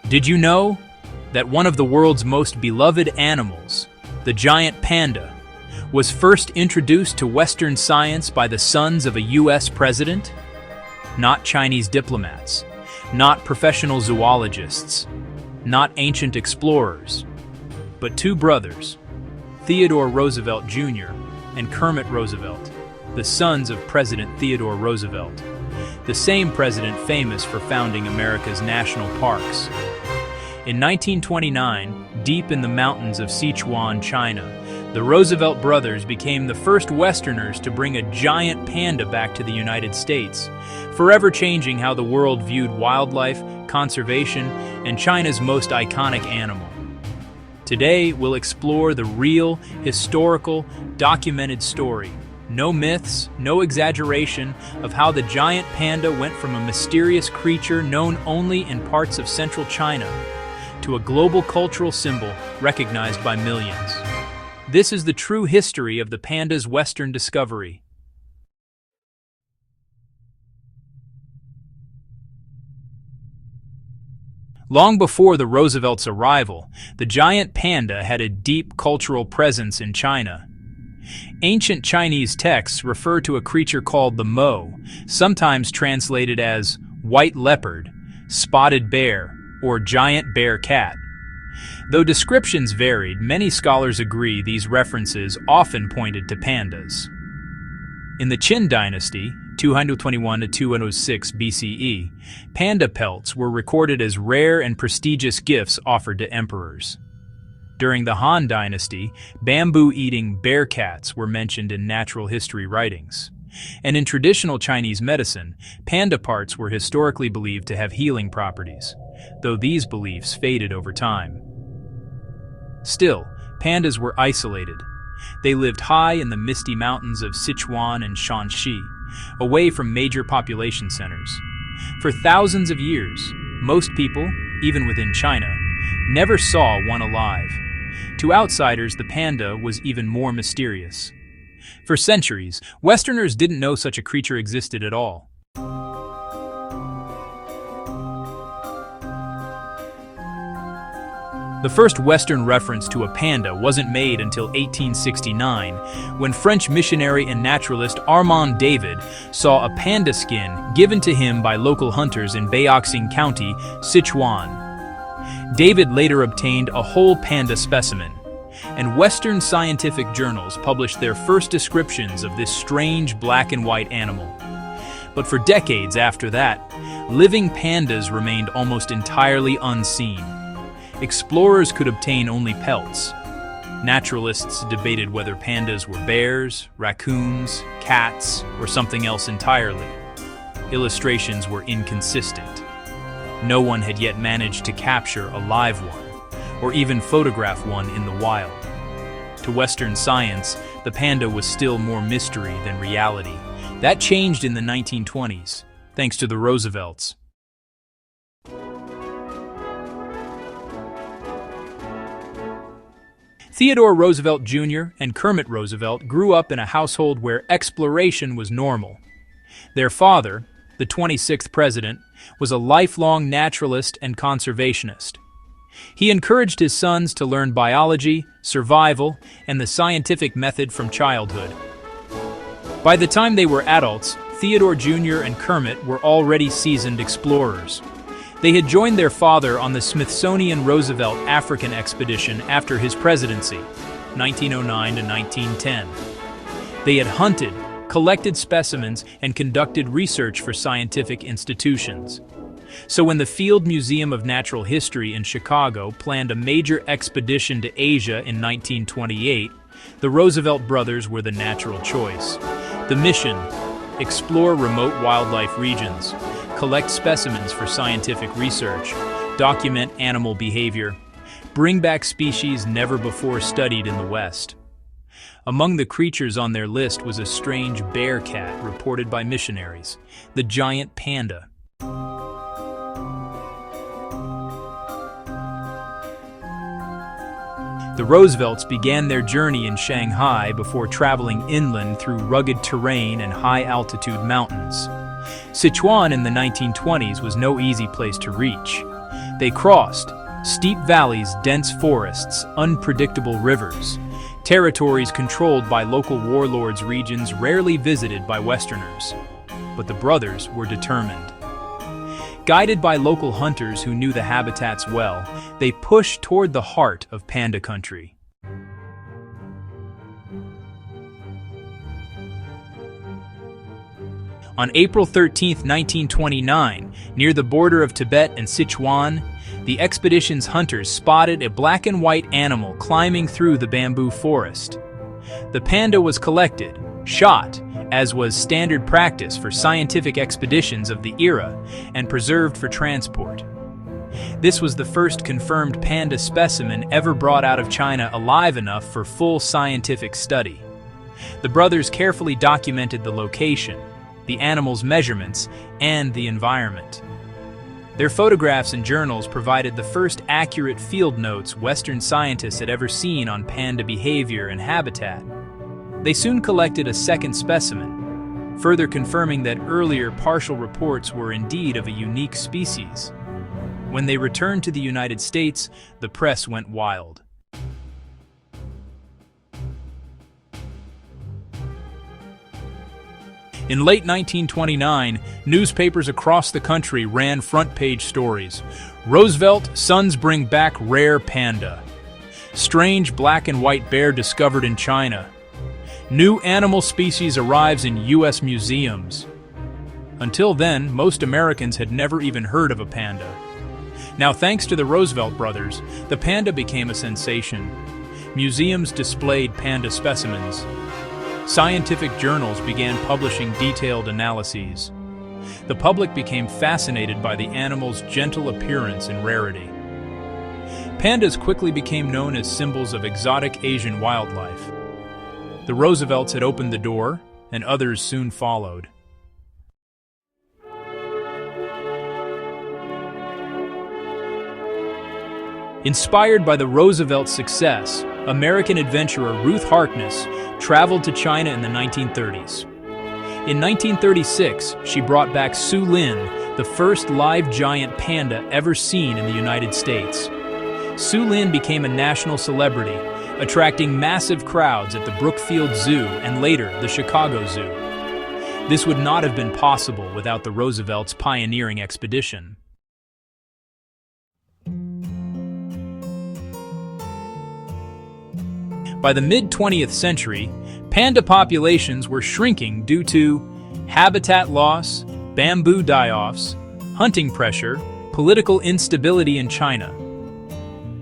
Did you know that one of the world's most beloved animals, the giant panda, was first introduced to Western science by the sons of a U.S. president? Not Chinese diplomats, not professional zoologists, not ancient explorers, but two brothers, Theodore Roosevelt Jr. and Kermit Roosevelt, the sons of President Theodore Roosevelt, the same president famous for founding America's national parks. In 1929, deep in the mountains of Sichuan, China, the Roosevelt brothers became the first Westerners to bring a giant panda back to the United States, forever changing how the world viewed wildlife, conservation, and China's most iconic animal. Today, we'll explore the real, historical, documented story. No myths, no exaggeration, of how the giant panda went from a mysterious creature known only in parts of central China to a global cultural symbol recognized by millions. This is the true history of the panda's Western discovery. Long before the Roosevelts' arrival, the giant panda had a deep cultural presence in China. Ancient Chinese texts refer to a creature called the mo, sometimes translated as white leopard, spotted bear, or giant bear cat. Though descriptions varied, many scholars agree these references often pointed to pandas. In the Qin dynasty, 221 to 206 BCE, panda pelts were recorded as rare and prestigious gifts offered to emperors. During the Han dynasty, bamboo-eating bear cats were mentioned in natural history writings. And in traditional Chinese medicine, panda parts were historically believed to have healing properties, though these beliefs faded over time. Still, pandas were isolated. They lived high in the misty mountains of Sichuan and Shanxi, away from major population centers. For thousands of years, most people, even within China, never saw one alive. To outsiders, the panda was even more mysterious. For centuries, Westerners didn't know such a creature existed at all. The first Western reference to a panda wasn't made until 1869, when French missionary and naturalist Armand David saw a panda skin given to him by local hunters in Baoxing County, Sichuan. David later obtained a whole panda specimen, and Western scientific journals published their first descriptions of this strange black and white animal. But for decades after that, living pandas remained almost entirely unseen. Explorers could obtain only pelts. Naturalists debated whether pandas were bears, raccoons, cats, or something else entirely. Illustrations were inconsistent. No one had yet managed to capture a live one, or even photograph one in the wild. To Western science, the panda was still more mystery than reality. That changed in the 1920s, thanks to the Roosevelts. Theodore Roosevelt Jr. and Kermit Roosevelt grew up in a household where exploration was normal. Their father, the 26th president, was a lifelong naturalist and conservationist. He encouraged his sons to learn biology, survival, and the scientific method from childhood. By the time they were adults, Theodore Jr. and Kermit were already seasoned explorers. They had joined their father on the Smithsonian Roosevelt African expedition after his presidency, 1909 to 1910. They had hunted, collected specimens, and conducted research for scientific institutions. So when the Field Museum of Natural History in Chicago planned a major expedition to Asia in 1928, the Roosevelt brothers were the natural choice. The mission: explore remote wildlife regions, collect specimens for scientific research, document animal behavior, bring back species never before studied in the West. Among the creatures on their list was a strange bear cat reported by missionaries, the giant panda. The Roosevelts began their journey in Shanghai before traveling inland through rugged terrain and high-altitude mountains. Sichuan in the 1920s was no easy place to reach. They crossed steep valleys, dense forests, unpredictable rivers, territories controlled by local warlords, regions rarely visited by Westerners. But the brothers were determined. Guided by local hunters who knew the habitats well, they pushed toward the heart of panda country. On April 13, 1929, near the border of Tibet and Sichuan, the expedition's hunters spotted a black and white animal climbing through the bamboo forest. The panda was collected, shot, as was standard practice for scientific expeditions of the era, and preserved for transport. This was the first confirmed panda specimen ever brought out of China alive enough for full scientific study. The brothers carefully documented the location, the animal's measurements, and the environment. Their photographs and journals provided the first accurate field notes Western scientists had ever seen on panda behavior and habitat. They soon collected a second specimen, further confirming that earlier partial reports were indeed of a unique species. When they returned to the United States, the press went wild. In late 1929, newspapers across the country ran front-page stories. Roosevelt, sons bring back rare panda. Strange black and white bear discovered in China. New animal species arrives in U.S. museums. Until then, most Americans had never even heard of a panda. Now, thanks to the Roosevelt brothers, the panda became a sensation. Museums displayed panda specimens. Scientific journals began publishing detailed analyses. The public became fascinated by the animal's gentle appearance and rarity. Pandas quickly became known as symbols of exotic Asian wildlife. The Roosevelts had opened the door, and others soon followed. Inspired by the Roosevelt success, American adventurer Ruth Harkness traveled to China in the 1930s. In 1936, she brought back Su Lin, the first live giant panda ever seen in the United States. Su Lin became a national celebrity, attracting massive crowds at the Brookfield Zoo and later the Chicago Zoo. This would not have been possible without the Roosevelts' pioneering expedition. By the mid-20th century, panda populations were shrinking due to habitat loss, bamboo die-offs, hunting pressure, political instability in China.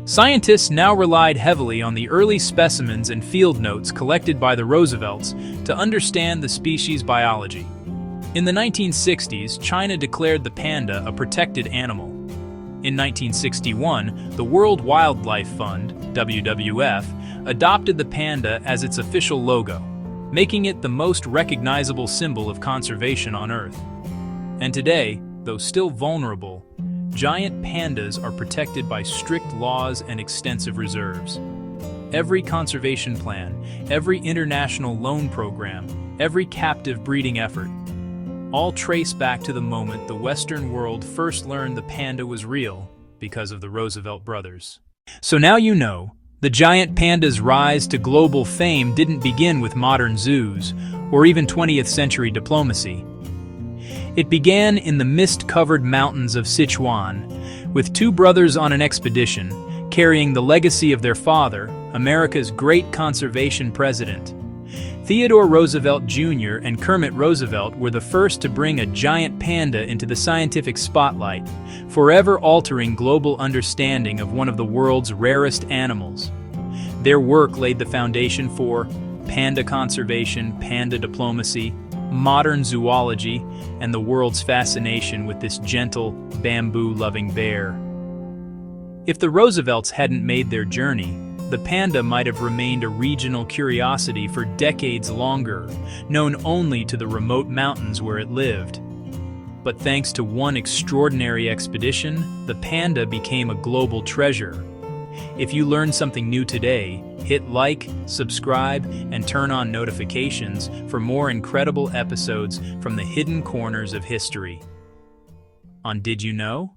Scientists now relied heavily on the early specimens and field notes collected by the Roosevelts to understand the species' biology. In the 1960s, China declared the panda a protected animal. In 1961, the World Wildlife Fund, WWF, adopted the panda as its official logo, making it the most recognizable symbol of conservation on Earth. And today, though still vulnerable, giant pandas are protected by strict laws and extensive reserves. Every conservation plan, every international loan program, every captive breeding effort, all trace back to the moment the Western world first learned the panda was real because of the Roosevelt brothers. So now you know, the giant panda's rise to global fame didn't begin with modern zoos or even 20th century diplomacy. It began in the mist-covered mountains of Sichuan, with two brothers on an expedition, carrying the legacy of their father, America's great conservation president. Theodore Roosevelt Jr. and Kermit Roosevelt were the first to bring a giant panda into the scientific spotlight, forever altering global understanding of one of the world's rarest animals. Their work laid the foundation for panda conservation, panda diplomacy, modern zoology, and the world's fascination with this gentle, bamboo-loving bear. If the Roosevelts hadn't made their journey, the panda might have remained a regional curiosity for decades longer, known only to the remote mountains where it lived. But thanks to one extraordinary expedition, the panda became a global treasure. If you learned something new today, hit like, subscribe, and turn on notifications for more incredible episodes from the hidden corners of history. On Did You Know?